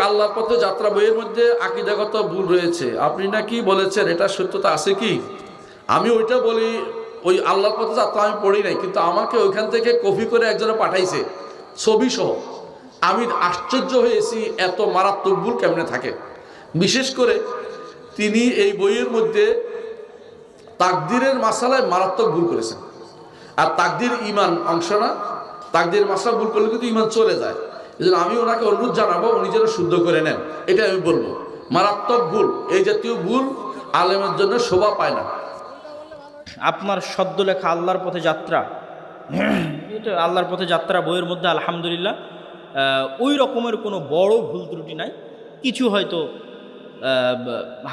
আল্লাহর পথে যাত্রা বইয়ের মধ্যে আকীদাগত ভুল রয়েছে, আপনি নাকি বলেছেন, এটা সত্যতা আছে কি? আমি ওইটা বলি, ওই আল্লাহর পথে যাত্রা আমি পড়ি নাই, কিন্তু আমাকে ওইখান থেকে কপি করে একজনে পাঠাইছে ছবি সহ। আমি আশ্চর্য হয়েছি এত মারাত্মক ভুল কেমনে থাকে। বিশেষ করে তিনি এই বইয়ের মধ্যে তাকদিরের মাসালায় মারাত্মক ভুল করেছেন। আর তাকদির ঈমান অংশ না, তাকদির মাসলা ভুল করলে কিন্তু ঈমান চলে যায়। এই জন্য আমি ওনাকে অনুরোধ জানাবো উনি যেন শুদ্ধ করে নেন, এটা আমি বলবো। মারাত্মক ভুল, এই জাতীয় ভুল আলেমের জন্য শোভা পায় না। আপনার সদ্য লেখা আল্লাহর পথে যাত্রা, এটা আল্লাহর পথে যাত্রা বইয়ের মধ্যে আলহামদুলিল্লাহ ওই রকমের কোনো বড় ভুল ত্রুটি নাই। কিছু হয়তো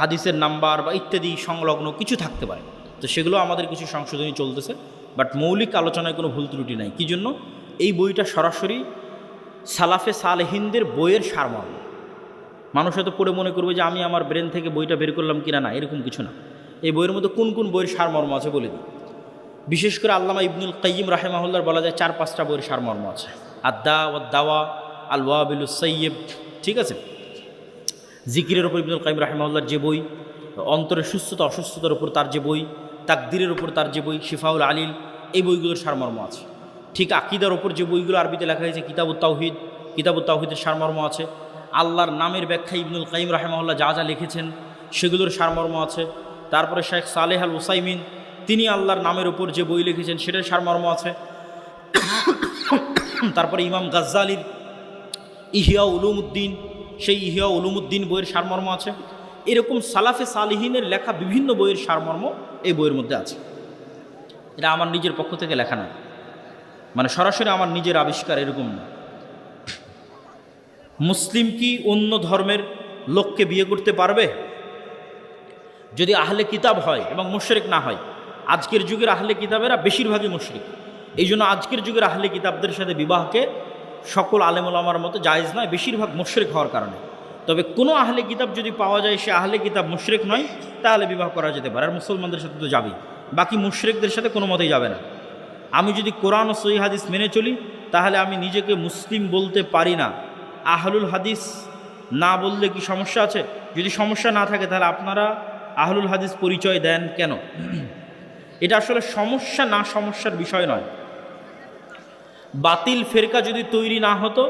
হাদিসের নাম্বার বা ইত্যাদি সংলগ্ন কিছু থাকতে পারে, তো সেগুলো আমাদের কিছু সংশোধনী চলতেছে, বাট মৌলিক আলোচনায় কোনো ভুল ত্রুটি নাই। কী জন্য? এই বইটা সরাসরি সালাফে সালেহিনদের বইয়ের সারমর্ম। মানুষ হয়তো পড়ে মনে করবে যে আমি আমার ব্রেন থেকে বইটা বের করলাম কিনা, না, এরকম কিছু না। এই বইয়ের মধ্যে কোন কোন বইয়ের সারমর্ম আছে বলে দিই। বিশেষ করে আল্লামা ইবনুল কাইয়িম রাহিমাহুল্লাহর বলা যায় 4-5টা বইয়ের সারমর্ম আছে। আদ্দা ওয়াদ দাওয়া, আল ওয়াবিলুস সাইয়্যিব, ঠিক আছে। জিকিরের উপর ইবনুল কাইয়িম রাহিমাহুল্লাহর যে বই, অন্তরের সুস্থতা অসুস্থতার উপর তার যে বই, তাকদিরের উপর তার যে বই শিফাউল আলিল, এই বইগুলোর সারমর্ম আছে। ঠিক আকীদার উপর যে বইগুলো আরবিতে লেখা হয়েছে, কিতাবুত তাওহীদ, কিতাবুত তাওহীদের সারমর্ম আছে। আল্লাহর নামের ব্যাখ্যা ইবনুল কাইয়িম রাহিমাহুল্লাহ যা যা লিখেছেন সেগুলোর সারমর্ম আছে। তারপরে শেখ সালেহ আল উসাইমিন তিনি আল্লাহর নামের উপর যে বই লিখেছেন সেটার সারমর্ম আছে। তারপরে ইমাম গাজ্জালির ইহিয়া উলুমউদ্দিন, সেই ইহিয়া উলুমউদ্দিন বইয়ের সারমর্ম আছে। এরকম সালাফে সালিহিনের লেখা বিভিন্ন বইয়ের সারমর্ম এই বইয়ের মধ্যে আছে। এটা আমার নিজের পক্ষ থেকে লেখা না, মানে সরাসরি আমার নিজের আবিষ্কার, এরকম না। মুসলিম কি অন্য ধর্মের লোককে বিয়ে করতে পারবে যদি আহলে কিতাব হয় এবং মুশরিক না হয়? আজকের যুগের আহলে কিতাবেরা বেশিরভাগই মুশরিক। এই জন্য আজকের যুগের আহলে কিতাবদের সাথে বিবাহকে সকল আলেম ওলামার মতো জায়েজ নয়, বেশিরভাগ মুশরিক হওয়ার কারণে। তবে কোনো আহলে কিতাব যদি পাওয়া যায় সে আহলে কিতাব মুশরিক নয়, তাহলে বিবাহ করা যেতে পারে। আর মুসলমানদের সাথে তো যাবেই, বাকি মুশরিকদের সাথে কোনো মতেই যাবে না। আমি যদি কোরআন ও সহিহ হাদিস মেনে চলি তাহলে আমি নিজেকে মুসলিম বলতে পারি না। আহলুল হাদিস না বললে কি সমস্যা আছে? যদি সমস্যা না থাকে তাহলে আপনারা আহলুল হাদিস পরিচয় দেন কেন? এটা আসলে সমস্যা না সমস্যার বিষয় নয়। বাতিল ফেরকা যদি তৈরি না হতো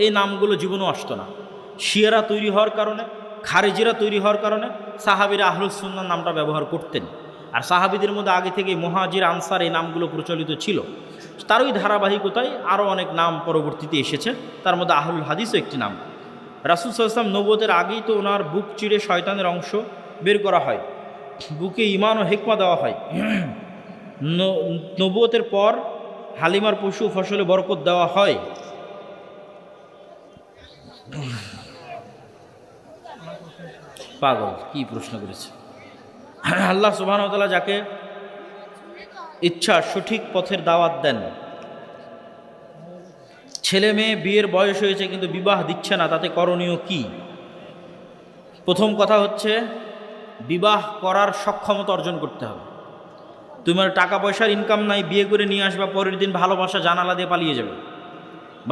এই নামগুলো জীবনও আসতো না। শিয়ারা তৈরি হওয়ার কারণে, খারেজিরা তৈরি হওয়ার কারণে সাহাবীরা আহলুস সুন্নাহ নামটা ব্যবহার করতেন। আর সাহাবীদের মধ্যে আগে থেকে মুহাজির আনসার এই নামগুলো প্রচলিত ছিল। তারই ধারাবাহিকতায় আরও অনেক নাম পরবর্তীতে এসেছে, তার মধ্যে আহলুল হাদিসও একটি নাম। রাসূল সাল্লাল্লাহু আলাইহি ওয়াসাল্লাম নবুয়তের আগেই তো ওনার বুক চিরে শয়তানের অংশ বের করা হয়, বুকে ঈমান ও হিকমা দেওয়া হয়। নবুয়তের পর হালিমার পশু ফসলে বরকত দেওয়া হয়। পাগল কি প্রশ্ন করেছে? আল্লাহ সুবহানাহু ওয়া তাআলা যাকে ইচ্ছা সঠিক পথের দাওয়াত দেন। ছেলে মেয়ে বিয়ের বয়স হয়েছে কিন্তু বিবাহ দিচ্ছে না, তাতে করণীয় কি? প্রথম কথা হচ্ছে বিবাহ করার সক্ষমতা অর্জন করতে হবে। তোমার টাকা পয়সার ইনকাম নাই, বিয়ে করে নিয়ে আসবা, পরের দিন ভালোবাসা জানালা দিয়ে পালিয়ে যাবে,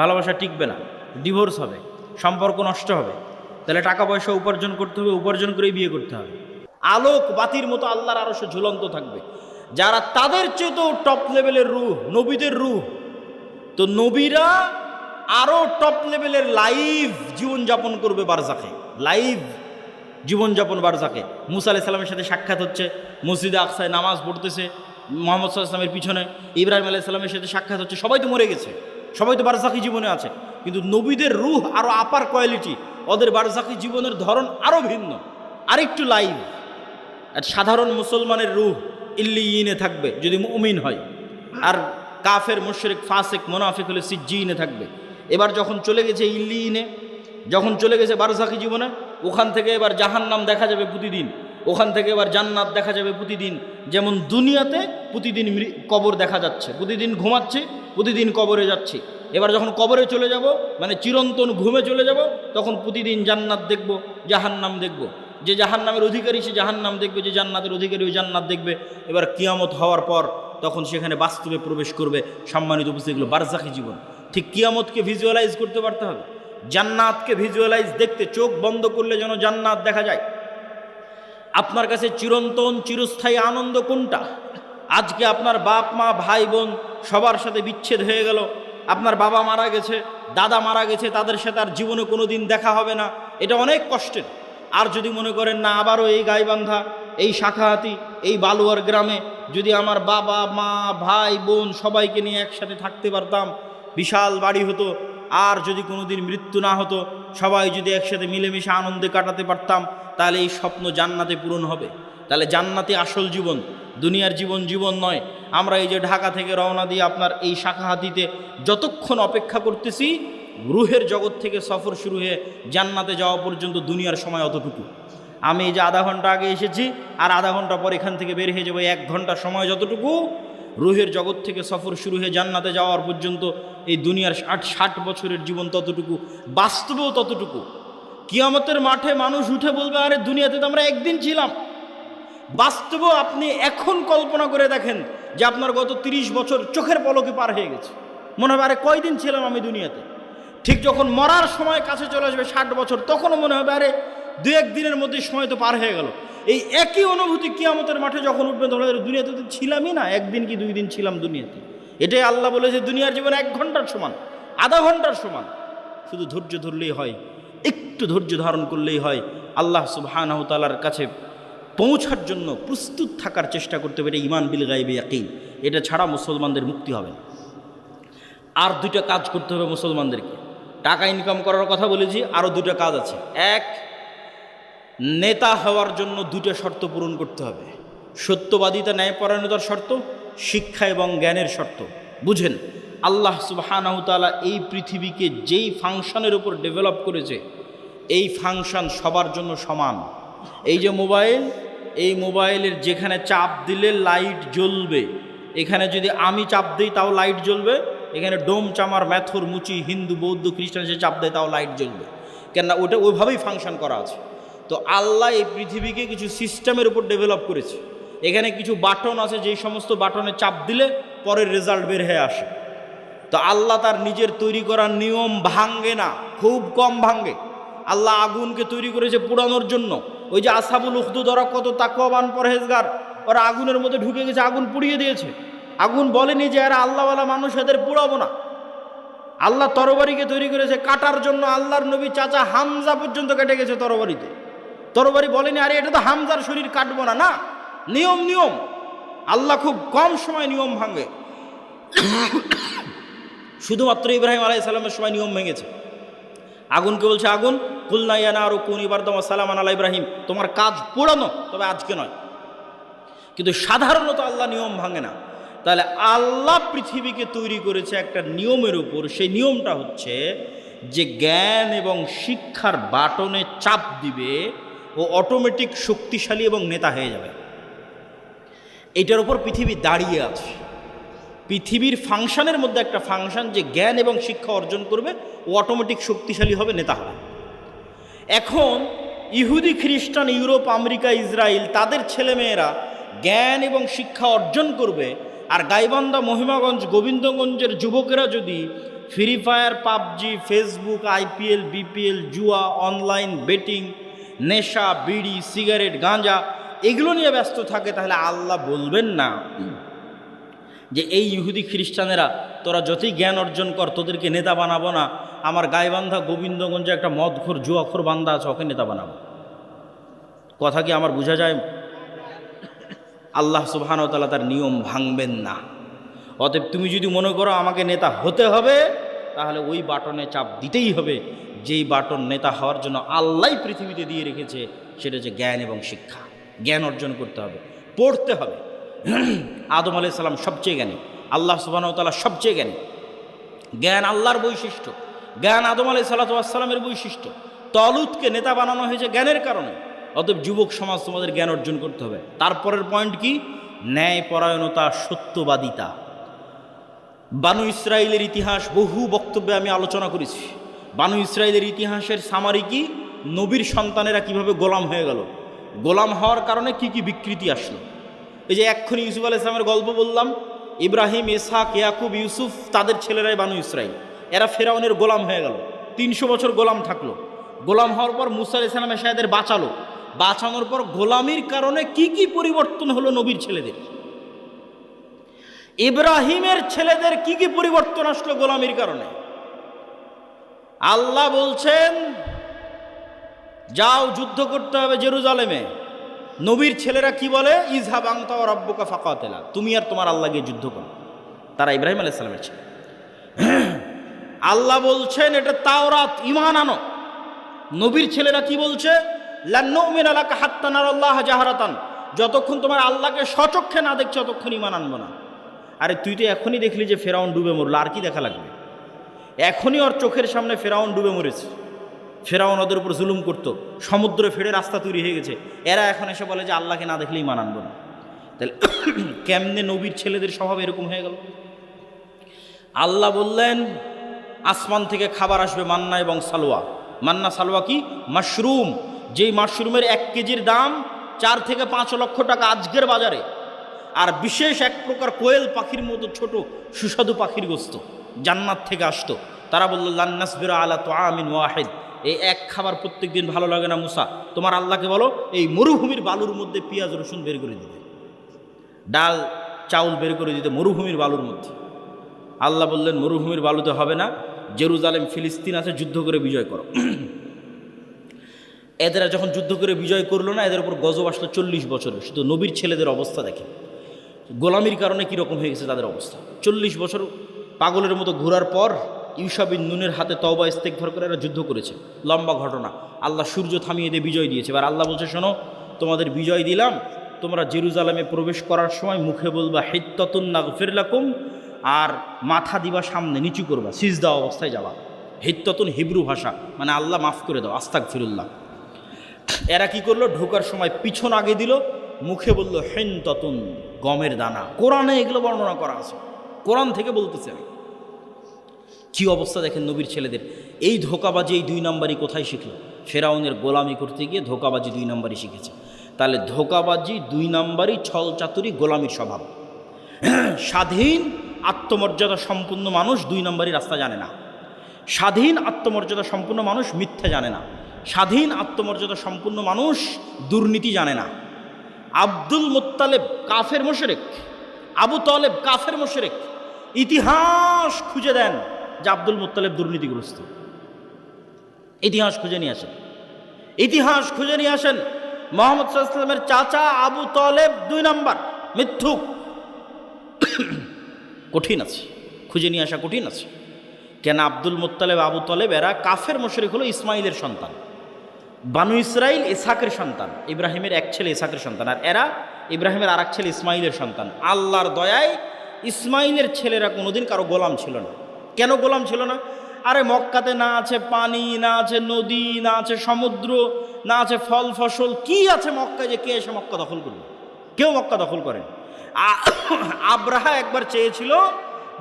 ভালোবাসা টিকবে না, ডিভোর্স হবে, সম্পর্ক নষ্ট হবে। তাহলে টাকা পয়সা উপার্জন করতে হবে, উপার্জন করেই বিয়ে করতে হবে। আলোক বাতির মতো আল্লাহর আরশে ঝুলন্ত থাকবে যারা তাদের চেয়েও টপ লেভেলের রূহ, নবীদের রূহ। তো নবীরা আরও টপ লেভেলের লাইভ জীবনযাপন করবে বারজাখে, লাইভ জীবনযাপন বারজাখে। মুসা আলাইহিস সালামের সাথে সাক্ষাৎ হচ্ছে, মসজিদে আকসায় নামাজ পড়তেছে মুহাম্মদ সাল্লাল্লাহু আলাইহি ওয়াসাল্লামের পিছনে। ইব্রাহিম আলাইহিস সালামের সাথে সাক্ষাৎ হচ্ছে, সবাই তো মরে গেছে, সবাই তো বারজাখি জীবনে আছে। কিন্তু নবীদের রূহ আরও আপার কোয়ালিটি, ওদের বারজাখি জীবনের ধরন আরও ভিন্ন, আরেকটু লাইভ। আর সাধারণ মুসলমানের রূহ ইল্লিয়িনে থাকবে যদি মুমিন হয়, আর কাফের মুশরিক ফাসিক মুনাফিক হলে সিজ্জিনে থাকবে। এবার যখন চলে গেছে ইল্লিয়িনে, যখন চলে গেছে বারজাখি জীবনে, ওখান থেকে এবার জাহান্নাম দেখা যাবে প্রতিদিন, ওখান থেকে এবার জান্নাত দেখা যাবে প্রতিদিন। যেমন দুনিয়াতে প্রতিদিন কবর দেখা যাচ্ছে, প্রতিদিন ঘুমাচ্ছি, প্রতিদিন কবরে যাচ্ছি। এবার যখন কবরে চলে যাব, মানে চিরন্তন ঘুমে চলে যাব, তখন প্রতিদিন জান্নাত দেখব, জাহান্নাম দেখব। যে জাহান্নামের অধিকারী সে জাহান্নাম দেখবে, যে জান্নাতের অধিকারী ওই জান্নাত দেখবে। এবার কিয়ামত হওয়ার পর তখন সেখানে বাস্তবে প্রবেশ করবে। সম্মানিত উপস্থিতি, এগুলো বারজাখি জীবন। ঠিক কিয়ামতকে ভিজুয়ালাইজ করতে পারতে হবে। জান্নাতকে ভিজুয়ালাইজ দেখতে, চোখ বন্ধ করলে যেন জান্নাত দেখা যায়। আপনার কাছে চিরন্তন চিরস্থায়ী আনন্দ কোনটা? আজকে আপনার বাপ মা ভাই বোন সবার সাথে বিচ্ছেদ হয়ে গেল, আপনার বাবা মারা গেছে, দাদা মারা গেছে, তাদের সাথে আর জীবনে কোনো দিন দেখা হবে না, এটা অনেক কষ্টের। আর যদি মনে করেন না আবারও এই গাইবান্ধা, এই শাখাহাতি, এই বালুয়ার গ্রামে যদি আমার বাবা মা ভাই বোন সবাইকে নিয়ে একসাথে থাকতে পারতাম, বিশাল বাড়ি হতো, আর যদি কোনো দিন মৃত্যু না হতো, সবাই যদি একসাথে মিলেমিশে আনন্দে কাটাতে পারতাম, তাহলে এই স্বপ্ন জান্নাতে পূরণ হবে। তাহলে জান্নাতে আসল জীবন, দুনিয়ার জীবন জীবন নয়। আমরা এই যে ঢাকা থেকে রওনা দিয়ে আপনার এই শাখাহাতিতে যতক্ষণ অপেক্ষা করতেছি, রুহের জগৎ থেকে সফর শুরু হয়ে জান্নাতে যাওয়া পর্যন্ত দুনিয়ার সময় অতটুকু। আমি এই যে আধা ঘন্টা আগে এসেছি, আর আধা ঘন্টা পর এখান থেকে বের হয়ে যাবো, 1 ঘন্টা সময় যতটুকু, রুহের জগৎ থেকে সফর শুরু হয়ে জান্নাতে যাওয়ার পর্যন্ত এই দুনিয়ার 60 বছরের জীবন ততটুকু, বাস্তবেও ততটুকু। কিয়ামতের মাঠে মানুষ উঠে বলবে, আরে দুনিয়াতে তো আমরা একদিন ছিলাম। বাস্তবেও আপনি এখন কল্পনা করে দেখেন যে আপনার গত 30 বছর চোখের পলকে পার হয়ে গেছে। মনে হবে আরে কয়দিন ছিলাম আমি দুনিয়াতে। ঠিক যখন মরার সময় কাছে চলে আসবে 60 বছর, তখনও মনে হবে আরে 2-1 দিনের মধ্যে সময় তো পার হয়ে গেল। এই একই অনুভূতি কিয়ামতের মাঠে যখন উঠবে, তখন দুনিয়াতে তো ছিলামই না, 1 দিন কি 2 দিন ছিলাম দুনিয়াতে। এটাই আল্লাহ বলেছে দুনিয়ার জীবন 1 ঘন্টার সমান, আধা ঘন্টার সমান। শুধু ধৈর্য ধরলেই হয়, একটু ধৈর্য ধারণ করলেই হয়। আল্লাহ সুবহানাহু তাআলার কাছে পৌঁছার জন্য প্রস্তুত থাকার চেষ্টা করতে হবে। এটা ঈমান বিল গায়বি ইয়াকিন, এটা ছাড়া মুসলমানদের মুক্তি হবে না। আর 2টা কাজ করতে হবে মুসলমানদেরকে। টাকা ইনকাম করার কথা বলেছি, আরও 2টা কাজ আছে। এক, নেতা হওয়ার জন্য 2টা শর্ত পূরণ করতে হবে। সত্যবাদিতা, ন্যায়পরায়ণতার শর্ত, শিক্ষা এবং জ্ঞানের শর্ত। বুঝেন, আল্লাহ সুবহানাহু তাআলা এই পৃথিবীকে যেই ফাংশনের উপর ডেভেলপ করেছে, এই ফাংশন সবার জন্য সমান। এই যে মোবাইল, এই মোবাইলের যেখানে চাপ দিলে লাইট জ্বলবে, এখানে যদি আমি চাপ দিই তাও লাইট জ্বলবে। এখানে ডোম চামার ম্যাথর মুচি হিন্দু বৌদ্ধ খ্রিস্টান সে চাপ দেয় তাও লাইট জ্বলবে, কেননা ওটা ওইভাবেই ফাংশন করা আছে। তো আল্লাহ এই পৃথিবীকে কিছু সিস্টেমের উপর ডেভেলপ করেছে। এখানে কিছু বাটন আছে, যেই সমস্ত বাটনে চাপ দিলে পরের রেজাল্ট বের হয়ে আসে। তো আল্লাহ তার নিজের তৈরি করা নিয়ম ভাঙ্গে না, খুব কম ভাঙ্গে। আল্লাহ আগুনকে তৈরি করেছে পোড়ানোর জন্য। ওই যে আসহাবুল উখদুদ, ওরা কত তাকওয়াবান পরহেজগার, ওরা আগুনের মধ্যে ঢুকে গেছে, আগুন পুড়িয়ে দিয়েছে। আগুন বলেনি যে এরা আল্লাহওয়ালা মানুষ, এদের পুড়াবো না। আল্লাহ তরবারিকে তৈরি করেছে কাটার জন্য। আল্লাহর নবী চাচা হামজা পর্যন্ত কেটে গেছে তরবারিতে। তরবারি বলেনি আরে এটা তো হামজার শরীর কাটবো না, না, নিয়ম নিয়ম। আল্লাহ খুব কম সময় নিয়ম ভাঙে। শুধুমাত্র ইব্রাহিম আলাইহিস সালামের সময় নিয়ম ভেঙেছে। আগুনকে বলছে, আগুন কুলনা ইয়া নারু কুনি বারদাম ওয়া সালামান আলা ইব্রাহিম, তোমার কাজ পোড়ানো, তবে আজকে নয়। কিন্তু সাধারণত আল্লাহ নিয়ম ভাঙে না। তাহলে আল্লাহ পৃথিবীকে তৈরি করেছে একটা নিয়মের উপর। সেই নিয়মটা হচ্ছে যে জ্ঞান এবং শিক্ষার বাটনে চাপ দিবে, ও অটোমেটিক শক্তিশালী এবং নেতা হয়ে যাবে। এইটার উপর পৃথিবী দাঁড়িয়ে আছে। পৃথিবীর ফাংশনের মধ্যে একটা ফাংশন, যে জ্ঞান এবং শিক্ষা অর্জন করবে ও অটোমেটিক শক্তিশালী হবে, নেতা হবে। এখন ইহুদি খ্রিস্টান, ইউরোপ, আমেরিকা, ইসরায়েল, তাদের ছেলেমেয়েরা জ্ঞান এবং শিক্ষা অর্জন করবে, আর গাইবান্ধা, মহিমাগঞ্জ, গোবিন্দগঞ্জের যুবকেরা যদি free fire, PUBG, Facebook, IPL, BPL, জুয়া, অনলাইন বেটিং, নেশা, বিড়ি, সিগারেট, গাঁজা এগুলো নিয়ে ব্যস্ত থাকে, তাহলে আল্লাহ বলবেন না যে এই ইহুদি খ্রিস্টানেরা তোরা যতই জ্ঞান অর্জন কর, তোদেরকে নেতা বানাবো না। আমার গাইবান্ধা গোবিন্দগঞ্জে একটা মদখোর জুয়াখোর বান্দা আছে, ওকে নেতা বানাবো। কথা কি আমার বোঝা যায়? আল্লাহ সুবহানাহু ওয়া তাআলা তার নিয়ম ভাঙবেন না। অতএব তুমি যদি মনে করো আমাকে নেতা হতে হবে, তাহলে ওই বাটনে চাপ দিতেই হবে যেই বাটন নেতা হওয়ার জন্য আল্লাহ পৃথিবীতে দিয়ে রেখেছে, সেটা হচ্ছে জ্ঞান এবং শিক্ষা। জ্ঞান অর্জন করতে হবে, পড়তে হবে। আদম আলাইহিস সালাম সবচেয়ে জ্ঞানী, আল্লাহ সুবহানাহু ওয়া তাআলা সবচেয়ে জ্ঞানী। জ্ঞান আল্লাহর বৈশিষ্ট্য, জ্ঞান আদম আলাইহিস সালামের বৈশিষ্ট্য। তলুতকে নেতা বানানো হয়েছে জ্ঞানের কারণে। অতএব যুবক সমাজ তোমাদের জ্ঞান অর্জন করতে হবে। তারপরের পয়েন্ট কি? ন্যায়পরায়ণতা, সত্যবাদিতা। বানু ইসরায়েলের ইতিহাস বহু বক্তব্যে আমি আলোচনা করেছি। বানু ইসরায়েলের ইতিহাসের সামারি কি? নবীর সন্তানেরা কিভাবে গোলাম হয়ে গেল, গোলাম হওয়ার কারণে কি কি বিকৃতি আসলো। এই যে এক্ষুনি ইউসুফ আলাইহিস সালামের গল্প বললাম, ইব্রাহিম, ইসহাক, ইয়াকুব, ইউসুফ, তাদের ছেলেরাই বানু ইসরায়েল। এরা ফেরাউনের গোলাম হয়ে গেল। 300 বছর গোলাম থাকলো। গোলাম হওয়ার পর মুসা আলাইহিস সালাম এসে এদের বাঁচালো। বাঁচানোর পর গোলামির কারণে কি কি পরিবর্তন হলো নবীর ছেলেদের? ইব্রাহিমের ছেলেদের কি কি পরিবর্তন আসলো গোলামির কারণে? আল্লাহ বলছেন যাও যুদ্ধ করতে হবে জেরুজালেমে। নবীর ছেলেরা কি বলে? ইযহাব আনতা ওয়া রাব্বুকা ফাকাতিলা, তুমি আর তোমার আল্লাহ গিয়ে যুদ্ধ করো। তারা ইব্রাহিম আলাইহিস সালামের ছেলে। আল্লাহ বলছেন এটা তাওরাত, ঈমান আনো। নবীর ছেলেরা কি বলছে? লান নুমিনা লাকা হাত্তা নারাল্লাহ জাহরাতান, যতক্ষণ তোমার আল্লাহকে স্বচক্ষে না দেখছো ততক্ষণ ঈমান আনবো না। আরে তুই তো এখনই দেখলি যে ফেরাউন ডুবে মরল, আর কি দেখা লাগবে? এখনই ওর চোখের সামনে ফেরাউন ডুবে মরেছে। ফেরাউন ওদের উপর জুলুম করতো, সমুদ্রে ফেড়ে রাস্তা তৈরি হয়ে গেছে। এরা এখন এসে বলে যে আল্লাহকে না দেখলে ঈমান আনবো না। তাহলে কেমনে নবীর ছেলেদের স্বভাব এরকম হয়ে গেল? আল্লাহ বললেন আসমান থেকে খাবার আসবে, মান্না এবং সালোয়া। মান্না সালোয়া কি? মাশরুম। যেই মাশরুমের 1 কেজির দাম 4 থেকে 5 লক্ষ টাকা আজকের বাজারে। আর বিশেষ এক প্রকার কোয়েল পাখির মতো ছোট সুস্বাদু পাখির গোস্ত জান্নাত থেকে আসতো। তারা বলল লান নাসবিরা আলা তুআমিন ওয়াহিদ, এই এক খাবার প্রত্যেক দিন ভালো লাগে না মুসা, তোমার আল্লাহকে বলো এই মরুভূমির বালুর মধ্যে পেঁয়াজ রসুন বের করে দিতে, ডাল চাউল বের করে দিতে মরুভূমির বালুর মধ্যে। আল্লাহ বললেন মরুভূমির বালুতে হবে না, জেরুজালেম ফিলিস্তিন আছে, যুদ্ধ করে বিজয় করো। এদের যখন যুদ্ধ করে বিজয় করলো না, এদের উপর গজব আসলো 40 বছরে। শুধু নবীর ছেলেদের অবস্থা দেখে, গোলামির কারণে কীরকম হয়ে গেছে তাদের অবস্থা। 40 বছর পাগলের মতো ঘোরার পর ইউশা বিন নুনের হাতে তওবা ইস্তেগফার করে এরা যুদ্ধ করেছে। লম্বা ঘটনা। আল্লাহ সূর্য থামিয়ে দিয়ে বিজয় দিয়েছে। এবার আল্লাহ বলছে শোনো, তোমাদের বিজয় দিলাম, তোমরা জেরুজালেমে প্রবেশ করার সময় মুখে বলবা হিত্তাতুন নাগফির লাকুম, আর মাথা দিবা সামনে, নিচু করবা, সিজদা অবস্থায় যাবা। হিত্তাতুন হিব্রু ভাষা, মানে আল্লাহ মাফ করে দাও, আস্তাগফিরুল্লাহ। এরা কি করলো? ঢোকার সময় পিছন আগে দিল, মুখে বলল হিনতাতুন, গমের দানা। কোরআনে এগুলো বর্ণনা করা আছে, কোরআন থেকে বলতেছে আমি। কি অবস্থা দেখেন নবীর ছেলেদের। এই ধোকাবাজি, এই 2 নম্বরই কোথায় শিখলো? ফেরাউনের গোলামি করতে গিয়ে ধোকাবাজি 2 নম্বরই শিখেছে। তাহলে ধোকাবাজি 2 নম্বরই, ছল চাতুরি, গোলামির স্বভাব। স্বাধীন আত্মমর্যাদা সম্পন্ন মানুষ 2 নম্বরই রাস্তা জানে না। স্বাধীন আত্মমর্যাদা সম্পন্ন মানুষ মিথ্যা জানে না। স্বাধীন আত্মমর্যাদা সম্পন্ন মানুষ দুর্নীতি জানে না। আব্দুল মুত্তালিব কাফের মুশরিক, আবু তালেব কাফের মুশরিক। ইতিহাস খুঁজে দেন যে আব্দুল মুত্তালিব দুর্নীতিগ্রস্ত। ইতিহাস খুঁজে নিয়ে আসেন, ইতিহাস খুঁজে নিয়ে আসেন। মুহাম্মদ সাল্লাল্লাহু আলাইহি ওয়াসাল্লামের চাচা আবু তালেব 2 নম্বর মিথ্যুক। কঠিন আছে, খুঁজে নিয়ে আসা কঠিন আছে। কেন? আব্দুল মুত্তালিব, আবু তালেব এরা কাফের মুশরিক, হলো ইসমাইলের সন্তান। বানু ইসরাইল ইসহাকের সন্তান, ইব্রাহিমের এক ছেলে ইসহাকের সন্তান, আর এরা ইব্রাহিমের আর এক ছেলে ইসমাইলের সন্তান। আল্লাহর দয়ায় ইসমাইলের ছেলেরা কোনোদিন কারো গোলাম ছিল না। কেন গোলাম ছিল না? আরে মক্কাতে না আছে পানি, না আছে নদী, না আছে সমুদ্র, না আছে ফল ফসল, কি আছে মক্কায় যে কে এসে মক্কা দখল করবে? কেউ মক্কা দখল করেন। আব্রাহা একবার চেয়েছিল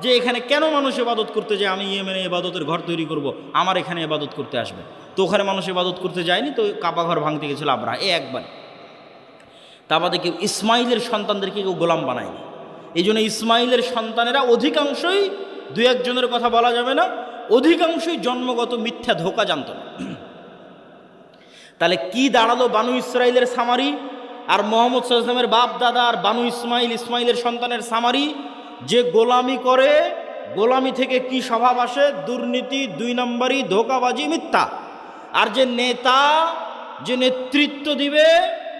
যে এখানে কেন মানুষ ইবাদত করতে যায়, আমি ইয়েমেনে ইবাদতের ঘর তৈরি করব, আমার এখানে ইবাদত করতে আসবে। তো ওখানে মানুষ ইবাদত করতে যায়নি, তো কাবা ঘর ভাঙতে গেছিল আব্রাহা, একবার। তা বাদে কেউ ইসমাইলের সন্তানদেরকে কেউ গোলাম বানায়নি। এই জন্য ইসমাইলের সন্তানেরা অধিকাংশই, 2-1 জনের কথা বলা যাবে না, অধিকাংশই জন্মগত মিথ্যা ধোঁকা জানত না। তাহলে কি দাঁড়ালো? বানু ইসরাইলের সামারি আর মুহাম্মদ সাল্লাল্লাহু আলাইহি ওয়াসাল্লামের বাপ দাদা আর বানু ইসমাইল, ইসমাইলের সন্তানের সামারি। যে গোলামি করে, গোলামি থেকে কি স্বভাব আসে? দুর্নীতি, 2 নম্বরই, ধোঁকাবাজি, মিথ্যা। আর যে নেতা, যে নেতৃত্ব দিবে,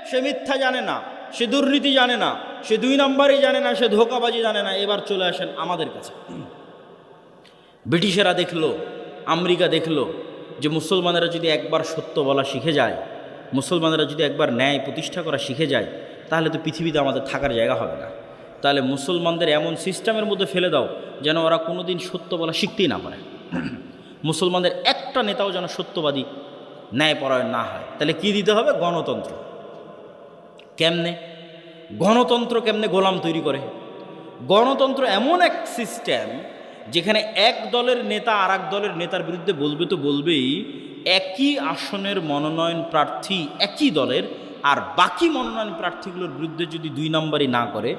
সে মিথ্যা জানে না, সে দুর্নীতি জানে না, সে 2 নম্বরই জানে না, সে ধোঁকাবাজি জানে না। এবার চলে আসেন আমাদের কাছে। ব্রিটিশেরা দেখলো, আমেরিকা দেখলো যে মুসলমানেরা যদি একবার সত্য বলা শিখে যায়, মুসলমানেরা যদি একবার ন্যায় প্রতিষ্ঠা করা শিখে যায়, তাহলে তো পৃথিবীতে আমাদের থাকার জায়গা হবে না। তাহলে মুসলমানদের এমন সিস্টেমের মধ্যে ফেলে দাও যেন ওরা কোনো দিন সত্য বলা শিখতেই না পারে। মুসলমানদের একটা নেতাও যেন সত্যবাদী, ন্যায়পরায়ণ না হয়। তাহলে কি দিতে হবে? গণতন্ত্র। কেমনে গণতন্ত্র? কেমনে গোলাম তৈরি করে? গণতন্ত্র এমন এক সিস্টেম যেখানে এক দলের নেতা আর এক দলের নেতার বিরুদ্ধে বলবে তো বলবেই, একই আসনের মনোনয়ন প্রার্থী একই দলের, আর বাকি মনোনয়ন প্রার্থীগুলোর বিরুদ্ধে যদি 2 নম্বরই না করে,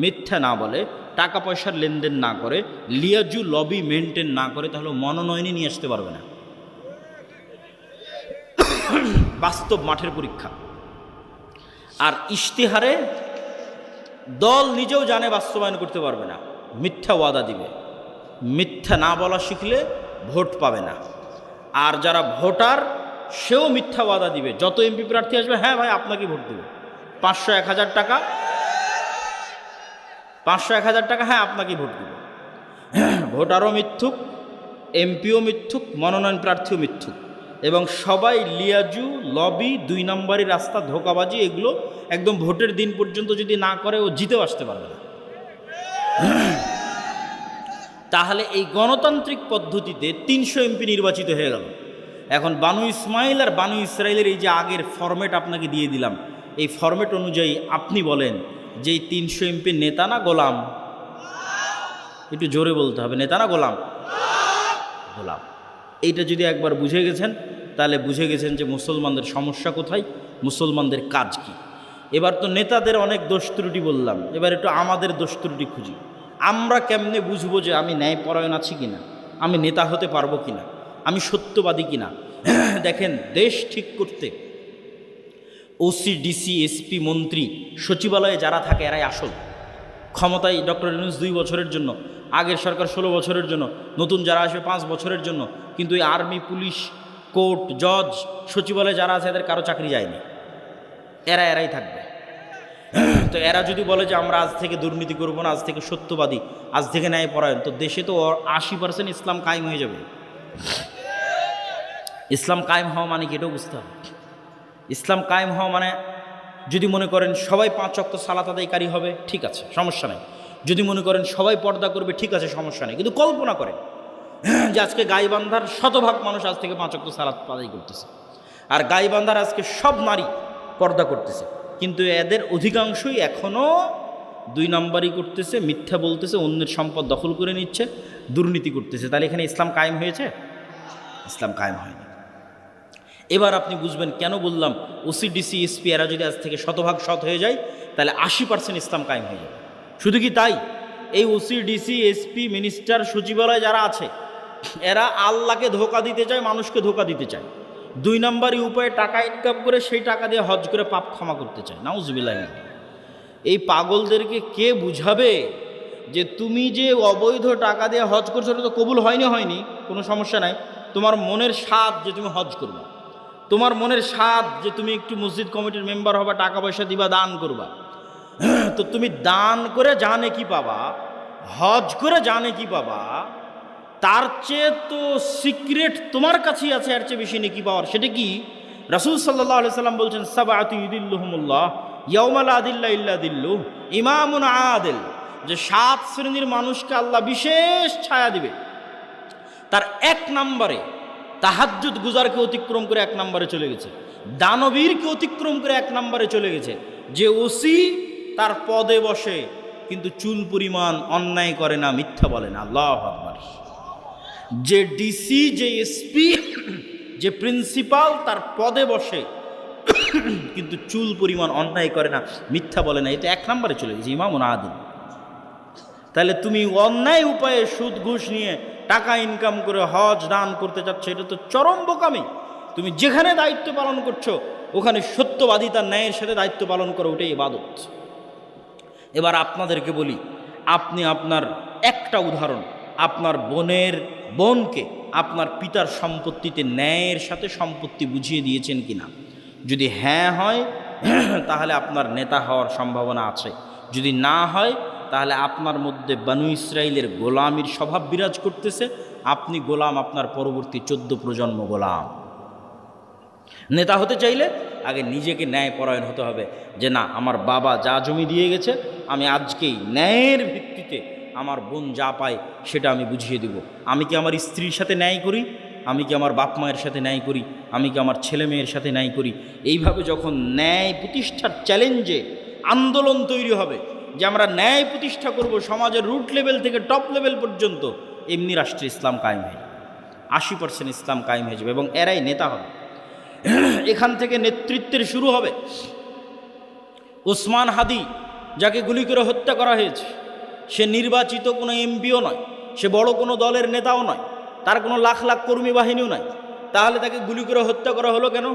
মিথ্যা না বলে, টাকা পয়সার লেনদেন না করে, লিয়াজু লবি মেনটেন না করে, তাহলে মনোনয়নই নিয়ে আসতে পারবে না। বাস্তব মাঠের পরীক্ষা। আর ইশতেহারে দল নিজেও জানে বাস্তবায়ন করতে পারবে না, মিথ্যা ওয়াদা দিবে। মিথ্যা না বলা শিখলে ভোট পাবে না। আর যারা ভোটার সেও মিথ্যা ওয়াদা দিবে। যত এমপি প্রার্থী আসবে, হ্যাঁ ভাই আপনাকে ভোট দেবে, 500-1000 টাকা, 500-1000 টাকা, হ্যাঁ আপনাকেই ভোট দেবে। ভোটারও মিথ্যুক, এমপিও মিথ্যুক, মনোনয়ন প্রার্থীও মিথ্যুক, এবং সবাই লিয়াজু, লবি, 2 নম্বরই রাস্তা, ধোঁকাবাজি, এগুলো একদম ভোটের দিন পর্যন্ত যদি না করে ও জিতেও আসতে পারবে না। তাহলে এই গণতান্ত্রিক পদ্ধতিতে 300 এমপি নির্বাচিত হয়ে গেল। এখন বানু ইসমাইল আর বানু ইসরায়েলের এই যে আগের ফরম্যাট আপনাকে দিয়ে দিলাম, এই ফরম্যাট অনুযায়ী আপনি বলেন যে এই 300 এমপি নেতা না গোলাম? একটু জোরে বলতে হবে, নেতা না গোলাম? গোলাম। এইটা যদি একবার বুঝে গেছেন, তাহলে বুঝে গেছেন যে মুসলমানদের সমস্যা কোথায়, মুসলমানদের কাজ কি। এবার তো নেতাদের অনেক দোষ ত্রুটি বললাম, এবার একটু আমাদের দোষ ত্রুটি খুঁজি। আমরা কেমনে বুঝবো যে আমি ন্যায়পরায়ণ আছি কিনা, আমি নেতা হতে পারবো কিনা, আমি সত্যবাদী কিনা? দেখেন, দেশ ঠিক করতে ওসি, ডিসি, এসপি, মন্ত্রী, সচিবালয়ে যারা থাকে এরাই আসল। ক্ষমতায় ডক্টর ইউনূস 2 বছরের জন্য, আগের সরকার 16 বছরের জন্য, নতুন যারা আসবে 5 বছরের জন্য। কিন্তু এই আর্মি, পুলিশ, কোর্ট, জজ, সচিবালয়ে যারা আছে এদের কারো চাকরি যায়নি, এরাই থাকবে। তো এরা যদি বলে যে আমরা আজ থেকে দুর্নীতি করবো না, আজ থেকে সত্যবাদী, আজ থেকে ন্যায়পরায়ণ, তো দেশে তো 80% ইসলাম কায়েম হয়ে যাবে। ইসলাম কায়েম হওয়া মানে কি, এটাও বুঝতে হবে। ইসলাম কায়েম হওয়া মানে, যদি মনে করেন সবাই 5 ওয়াক্ত সালাত আদায়কারী হবে, ঠিক আছে, সমস্যা নেই। যদি মনে করেন সবাই পর্দা করবে, ঠিক আছে, সমস্যা নেই। কিন্তু কল্পনা করেন যে আজকে গাইবান্ধার শতভাগ মানুষ আজ থেকে 5 ওয়াক্ত সালাত আদায় করতেছে, আর গাইবান্ধার আজকে সব নারী পর্দা করতেছে, কিন্তু এদের অধিকাংশই এখনও 2 নম্বরই করতেছে, মিথ্যা বলতেছে, অন্যের সম্পদ দখল করে নিচ্ছে, দুর্নীতি করতেছে। তাহলে এখানে ইসলাম কায়েম হয়েছে? ইসলাম কায়েম হয়নি। এবার আপনি বুঝবেন কেন বললাম ওসি, ডিসি, এসপি এরা যদি আজ থেকে শতভাগ সৎ হয়ে যায়, তাহলে 80% ইসলাম কায়েম হয়ে যাবে। শুধু কি তাই, এই ওসি, ডিসি, এসপি, মিনিস্টার, সচিবালয় যারা আছে, এরা আল্লাহকে ধোঁকা দিতে চায়, মানুষকে ধোঁকা দিতে চায়। 2 নম্বরই উপায়ে টাকা ইনকাম করে সেই টাকা দিয়ে হজ করে পাপ ক্ষমা করতে চায়। নাউজুবিল্লাহ। এই পাগলদেরকে কে বুঝাবে যে তুমি যে অবৈধ টাকা দিয়ে হজ করছো, ওটা তো কবুল হয়নি, কোনো সমস্যা নাই। তোমার মনের স্বাদ যে তুমি হজ করবা, তোমার মনের স্বাদ যে তুমি একটু মসজিদ কমিটির মেম্বার হবা, টাকা পয়সা দিবা, দান করবা, তো তুমি দান করে জানে কি পাবা, হজ করে জানে কি পাবা, তার চেয়ে তো সিক্রেট তোমার কাছেই আছে, এর চেয়ে বেশি নেকি পাওয়ার। সেটা কি? রাসূল সাল্লাল্লাহু আলাইহি সাল্লাম বলছেন, সাবআতু ইউদিল্লুহুমুল্লাহ ইয়াউমা লা দিল্লা ইল্লা দিল্লুহ, ইমামুন আদিল, যে 7 শ্রেণীর মানুষকে আল্লাহ বিশেষ ছায়া দিবে। তার 1 নম্বরে তাহাজ্জুদ গুজারকে অতিক্রম করে 1 নম্বরে চলে গেছে, দানবীরকে অতিক্রম করে 1 নম্বরে চলে গেছে, যে ওসি তার পদে বসে কিন্তু চুল পরিমাণ অন্যায় করে না, মিথ্যা বলে না। আল্লাহু আকবার। যে ডিসি, যে এসপি, যে প্রিন্সিপাল তার পদে বসে কিন্তু চুল পরিমাণ অন্যায় করে না, মিথ্যা বলে না, এটা 1 নম্বরে চলে গেছে, ইমামুন আদিল। তাহলে তুমি অন্যায় উপায়ে সুদ ঘুষ নিয়ে টাকা ইনকাম করে হজ দান করতে চাচ্ছ, এটা তো চরম বোকামি। তুমি যেখানে দায়িত্ব পালন করছো ওখানে সত্যবাদিতা, ন্যায়ের সাথে দায়িত্ব পালন করো, ওটাই ইবাদত। এবার আপনাদেরকে বলি, আপনি আপনার একটা উদাহরণ, আপনার বোনকে আপনার পিতার সম্পত্তিতে ন্যায়ের সাথে সম্পত্তি বুঝিয়ে দিয়েছেন কিনা? যদি হ্যাঁ হয় তাহলে আপনার নেতা হওয়ার সম্ভাবনা আছে, যদি না হয় তাহলে আপনার মধ্যে বানু ইসরাইলের গোলামির স্বভাব বিরাজ করতেছে, আপনি গোলাম, আপনার পরবর্তী 14 প্রজন্ম গোলাম। নেতা হতে চাইলে আগে নিজেকে ন্যায়পরায়ণ হতে হবে, যে না, আমার বাবা যা জমি দিয়ে গেছে, আমি আজকেই ন্যায়ের ভিত্তিতে আমার বোন যা পায় সেটা আমি বুঝিয়ে দেব। আমি কি আমার স্ত্রীর সাথে ন্যায় করি? আমি কি আমার বাপ মায়ের সাথে ন্যায় করি? আমি কি আমার ছেলে মেয়ের সাথে ন্যায় করি? এইভাবে যখন ন্যায় প্রতিষ্ঠার চ্যালেঞ্জে আন্দোলন তৈরি হবে যে আমরা ন্যায় প্রতিষ্ঠা করব সমাজের রুট লেভেল থেকে টপ লেভেল পর্যন্ত, এমনি রাষ্ট্রে ইসলাম কায়েম হয়ে যাবে, 80% ইসলাম কায়েম হয়ে যাবে, এবং এরাই নেতা হবে। এখান থেকে নেতৃত্বের শুরু হবে। ওসমান হাদি, যাকে গুলি করে হত্যা করা হয়েছে, সে নির্বাচিত কোনো এমপিও নয়, সে বড় কোনো দলের নেতাও নয়, তার কোনো লাখ লাখ কর্মী বাহিনীও নয়, তাহলে তাকে গুলি করে হত্যা করা হলো কেন?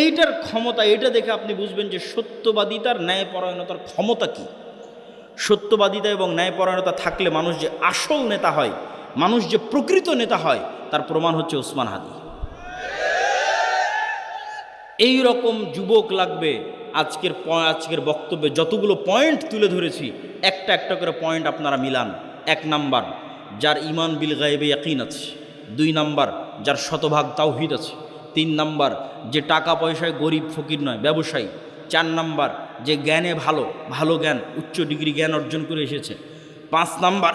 এইটার ক্ষমতা, এটা দেখে আপনি বুঝবেন যে সত্যবাদিতার ন্যায়পরায়ণতার ক্ষমতা কি। সত্যবাদিতা এবং ন্যায়পরায়ণতা থাকলে মানুষ যে আসল নেতা হয়, মানুষ যে প্রকৃত নেতা হয়, তার প্রমাণ হচ্ছে ওসমান হাদি। এই রকম যুবক লাগবে। আজকের বক্তব্যে যতগুলো পয়েন্ট তুলে ধরেছি, একটা একটা করে পয়েন্ট আপনারা মিলান। 1 নাম্বার, যার ঈমান বিল গায়বে ইয়াকিন আছে। 2 নাম্বার, যার শতভাগ তাওহীদ আছে। 3 নাম্বার, যে টাকা পয়সায় গরিব ফকির নয়, ব্যবসায়ী। 4 নাম্বার, যে জ্ঞানে ভালো জ্ঞান, উচ্চ ডিগ্রি জ্ঞান অর্জন করে এসেছে। 5 নাম্বার,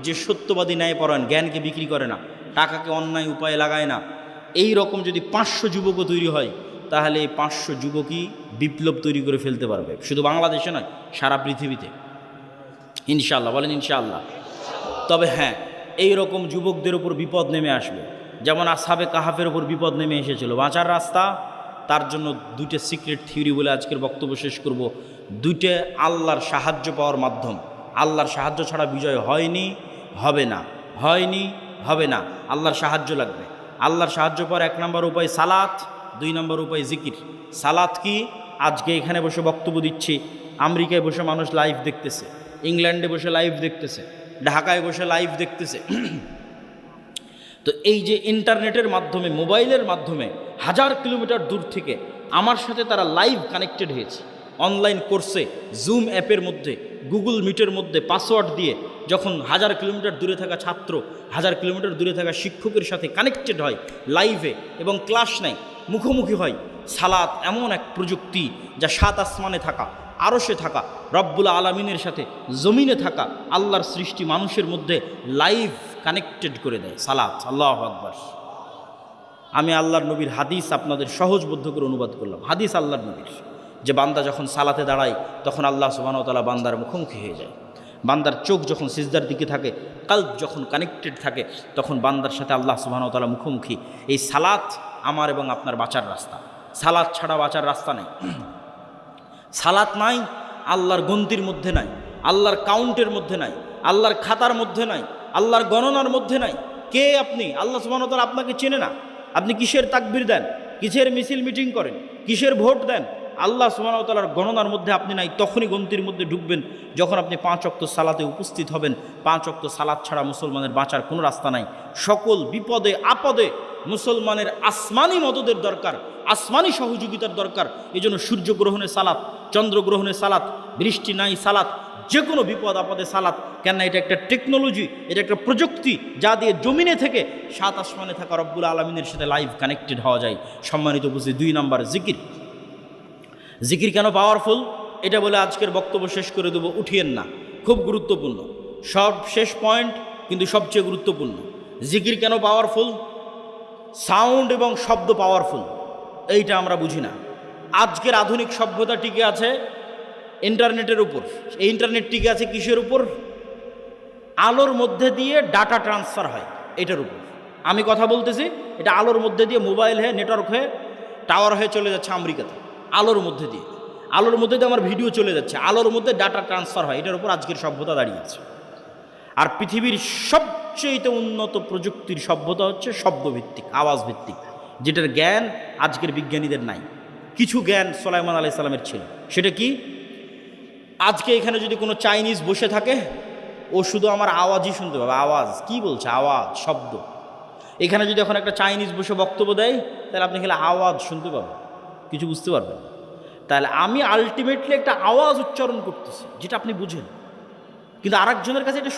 যে সত্যবাদী ন্যায়পরায়ণ, জ্ঞানকে বিক্রি করে না, টাকাকে অন্যায় উপায়ে লাগায় না। এই রকম যদি 500 যুবকও তৈরি হয়, তাহলে এই 500 যুবকই বিপ্লব তৈরি করে ফেলতে পারবে, শুধু বাংলাদেশে নয়, সারা পৃথিবীতে। ইনশাআল্লাহ বলেন ইনশাআল্লাহ। তবে হ্যাঁ, এই রকম যুবকদের উপর বিপদ নেমে আসবে, যেমন আসহাবে কাহাফের উপর বিপদ নেমে এসেছিল। বাঁচার রাস্তা, তার জন্য 2টে সিক্রেট থিওরি বলে আজকের বক্তব্য শেষ করব। 2টে আল্লাহর সাহায্য পাওয়ার মাধ্যম। আল্লাহর সাহায্য ছাড়া বিজয় হয়নি, হবে না, হয়নি, হবে না। আল্লাহর সাহায্য লাগবে। আল্লাহর সাহায্য পাওয়ার 1 নম্বর উপায় সালাত, 2 নম্বর উপায় জিকির। সালাত কি? আজকে এখানে বসে বক্তব্য দিচ্ছি, আমেরিকায় বসে মানুষ লাইভ দেখতেছে, ইংল্যান্ডে বসে লাইভ দেখতেছে, ঢাকায় বসে লাইভ দেখতেছে। তো এই যে ইন্টারনেটের মাধ্যমে, মোবাইলের মাধ্যমে 1000 কিলোমিটার দূর থেকে আমার সাথে তারা লাইভ কানেক্টেড হয়েছে। অনলাইন কোর্সে জুম অ্যাপের মধ্যে, গুগল মিটের মধ্যে পাসওয়ার্ড দিয়ে যখন 1000 কিলোমিটার দূরে থাকা ছাত্র 1000 কিলোমিটার দূরে থাকা শিক্ষকের সাথে কানেক্টেড হয় লাইভে এবং ক্লাস নেয়, মুখোমুখি হয়। সালাত এমন এক প্রযুক্তি যা 7 আসমানে থাকা, আরশে থাকা, রব্বুল আলামিনের সাথে জমিনে থাকা আল্লাহর সৃষ্টি মানুষের মধ্যে লাইভ কানেক্টেড করে দেয়। সালাত, আল্লাহু আকবার। আমি আল্লাহর নবীর হাদিস আপনাদের সহজবোধ্য করে অনুবাদ করলাম। হাদিস আল্লাহর নবীর, যে বান্দা যখন সালাতে দাঁড়ায় তখন আল্লাহ সুবহানাহু ওয়া তাআলা বান্দার মুখোমুখি হয়ে যায়। বান্দার চোখ যখন সিজদার দিকে থাকে, কলব যখন কানেক্টেড থাকে, তখন বান্দার সাথে আল্লাহ সুবহানাহু ওয়া তাআলা মুখোমুখি। এই সালাত আমার এবং আপনার বাঁচার রাস্তা। সালাত ছাড়া বাঁচার রাস্তা নেই। সালাত নাই, আল্লাহর গন্তির মধ্যে নাই, আল্লাহর কাউন্টের মধ্যে নাই, আল্লাহর খাতার মধ্যে নাই, আল্লাহর গণনার মধ্যে নাই। কে আপনি? আল্লাহ সুবহানাহু ওয়া তাআলা আপনাকে চেনে না। আপনি কিসের তাকবীর দেন, কিসের মিছিল মিটিং করেন, কিসের ভোট দেন, আল্লাহ সুবহানাহু ওয়া তাআলার গণনার মধ্যে আপনি নাই। তখনই গন্তির মধ্যে ঢুকবেন যখন আপনি 5 ওয়াক্ত সালাতে উপস্থিত হবেন। 5 ওয়াক্ত সালাত ছাড়া মুসলমানের বাঁচার কোনো রাস্তা নাই। সকল বিপদে আপদে মুসলমানের আসমানি মদদের দরকার, আসমানি সহযোগিতার দরকার। এই জন্য সূর্যগ্রহণে সালাত, চন্দ্রগ্রহণে সালাত, বৃষ্টি নাই সালাত, যে কোনো বিপদ আপদে সালাত। কেন? এটা একটা টেকনোলজি, এটা একটা প্রযুক্তি যা দিয়ে জমিনে থেকে 7 আসমানে থাকা রব্বুল আলামিনের সাথে লাইভ কানেক্টেড হওয়া যায়। সম্মানিত বুঝি 2 নাম্বার জিকির। জিকির কেন পাওয়ারফুল এটা বলে আজকের বক্তব্য শেষ করে দেবো, উঠিয়েন না, খুব গুরুত্বপূর্ণ। সব শেষ পয়েন্ট কিন্তু সবচেয়ে গুরুত্বপূর্ণ। জিকির কেন পাওয়ারফুল? সাউন্ড এবং শব্দ পাওয়ারফুল, এইটা আমরা বুঝি না। আজকের আধুনিক সভ্যতা টিকে আছে ইন্টারনেটের উপর। এই ইন্টারনেট টিকে আছে কিসের উপর? আলোর মধ্যে দিয়ে ডাটা ট্রান্সফার হয়, এটার উপর। আমি কথা বলতেছি, এটা আলোর মধ্যে দিয়ে মোবাইল হয়ে, নেটওয়ার্ক হয়ে, টাওয়ার হয়ে চলে যাচ্ছে আমেরিকাতে। আলোর মধ্যে দিয়ে আমার ভিডিও চলে যাচ্ছে, আলোর মধ্যে ডাটা ট্রান্সফার হয়। এটার উপর আজকের সভ্যতা দাঁড়িয়ে আছে। আর পৃথিবীর সবচেয়ে উন্নত প্রযুক্তির সভ্যতা হচ্ছে শব্দভিত্তিক, আওয়াজ ভিত্তিক, যেটার জ্ঞান আজকের বিজ্ঞানীদের নাই। কিছু জ্ঞান সুলাইমান আলাইহিস সালামের ছিল। সেটা কি? আজকে এখানে যদি কোনো চাইনিজ বসে থাকে, ও শুধু আমার আওয়াজই শুনতে পাবে। আওয়াজ কি বলছে, আওয়াজ, শব্দ। এখানে যদি এখন একটা চাইনিজ বসে বক্তব্য দেয়, তাহলে আপনি খালি আওয়াজ শুনতে পাবেন, কিছু বুঝতে পারবেন। তাহলে আমি আলটিমেটলি একটা আওয়াজ উচ্চারণ করতেছি, যেটা আপনি বুঝেন, কিন্তু আরেকজনের কাছে এটা